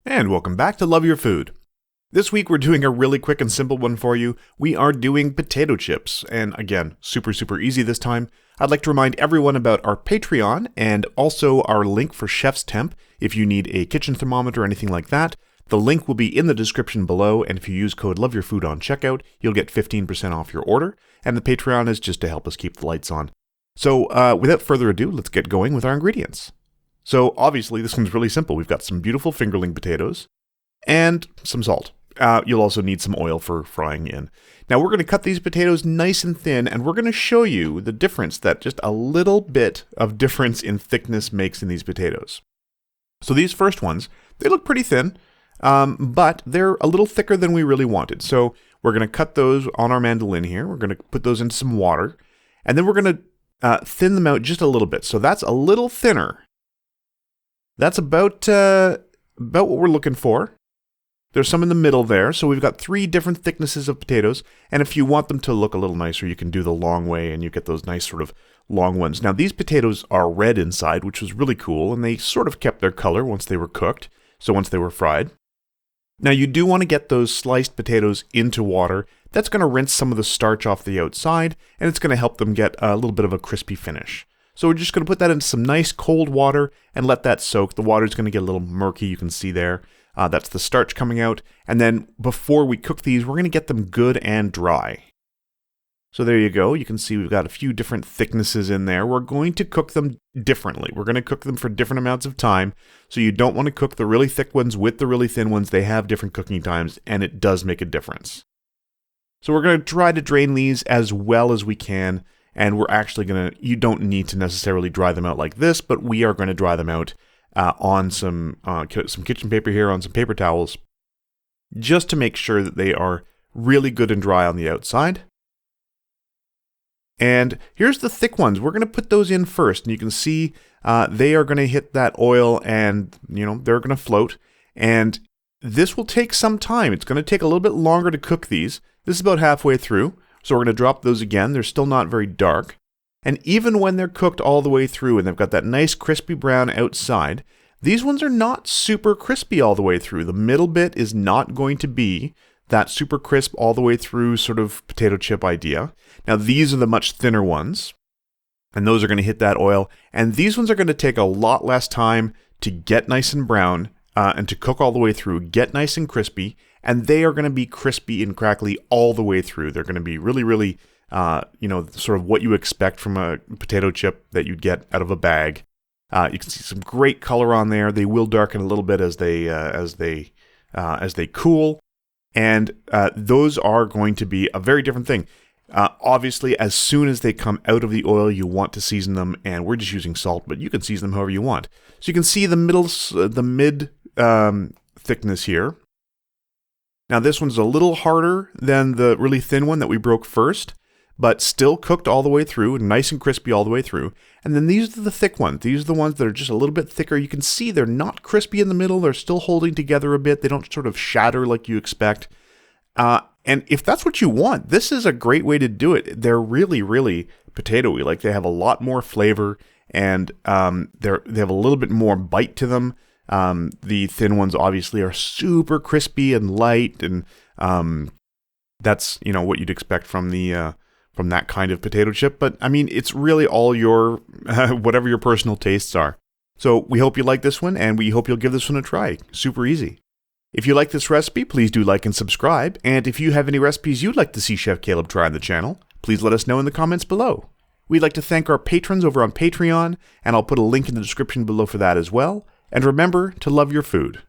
And welcome back to Love Your Food. This week we're doing a really quick and simple one for you. We are doing potato chips, and again, super easy this time. I'd like to remind everyone about our Patreon and also our link for Chef's Temp if you need a kitchen thermometer or anything like that. The link will be in the description below, and if you use code LOVEYOURFOOD on checkout, you'll get 15% off your order, and the Patreon is just to help us keep the lights on. So without further ado, let's get going with our ingredients. So obviously this one's really simple. We've got some beautiful fingerling potatoes and some salt. You'll also need some oil for frying in. Now we're going to cut these potatoes nice and thin, and we're going to show you the difference that just a little bit of difference in thickness makes in these potatoes. So these first ones, they look pretty thin, but they're a little thicker than we really wanted. So we're going to cut those on our mandolin here. We're going to put those into some water, and then we're going to thin them out just a little bit. So that's a little thinner. That's about what we're looking for. There's some in the middle there, so we've got 3 different thicknesses of potatoes, and if you want them to look a little nicer, you can do the long way, and you get those nice sort of long ones. Now, these potatoes are red inside, which was really cool, and they sort of kept their color once they were cooked, so once they were fried. Now, you do want to get those sliced potatoes into water. That's going to rinse some of the starch off the outside, and it's going to help them get a little bit of a crispy finish. So we're just going to put that into some nice cold water and let that soak. The water is going to get a little murky, you can see there. That's the starch coming out. And then before we cook these, we're going to get them good and dry. So there you go. You can see we've got a few different thicknesses in there. We're going to cook them differently. We're going to cook them for different amounts of time. So you don't want to cook the really thick ones with the really thin ones. They have different cooking times, and it does make a difference. So we're going to try to drain these as well as we can. And we're actually going to, you don't need to necessarily dry them out like this, but we are going to dry them out on some kitchen paper here, on some paper towels, just to make sure that they are really good and dry on the outside. And here's the thick ones. We're going to put those in first, and you can see they are going to hit that oil, and they're going to float. And this will take some time. It's going to take a little bit longer to cook these. This is about halfway through. So we're going to drop those again. They're still not very dark. And even when they're cooked all the way through and they've got that nice crispy brown outside, these ones are not super crispy all the way through. The middle bit is not going to be that super crisp all the way through sort of potato chip idea. Now these are the much thinner ones, and those are going to hit that oil. And these ones are going to take a lot less time to get nice and brown and to cook all the way through, get nice and crispy. And they are going to be crispy and crackly all the way through. They're going to be really, sort of what you expect from a potato chip that you'd get out of a bag. You can see some great color on there. They will darken a little bit as they cool, and those are going to be a very different thing. Obviously, as soon as they come out of the oil, you want to season them, and we're just using salt, but you can season them however you want. So you can see the mid thickness here. Now this one's a little harder than the really thin one that we broke first, but still cooked all the way through, nice and crispy all the way through. And then these are the thick ones. These are the ones that are just a little bit thicker. You can see they're not crispy in the middle. They're still holding together a bit. They don't sort of shatter like you expect. And if that's what you want, this is a great way to do it. They're really potato-y. Like they have a lot more flavor, and they have a little bit more bite to them. The thin ones obviously are super crispy and light, and that's what you'd expect from that kind of potato chip. But I mean, it's really all your whatever your personal tastes are. So we hope you like this one, and we hope you'll give this one a try. Super easy. If you like this recipe, please do like and subscribe. And if you have any recipes you'd like to see Chef Caleb try on the channel, please let us know in the comments below. We'd like to thank our patrons over on Patreon, and I'll put a link in the description below for that as well. And remember to love your food.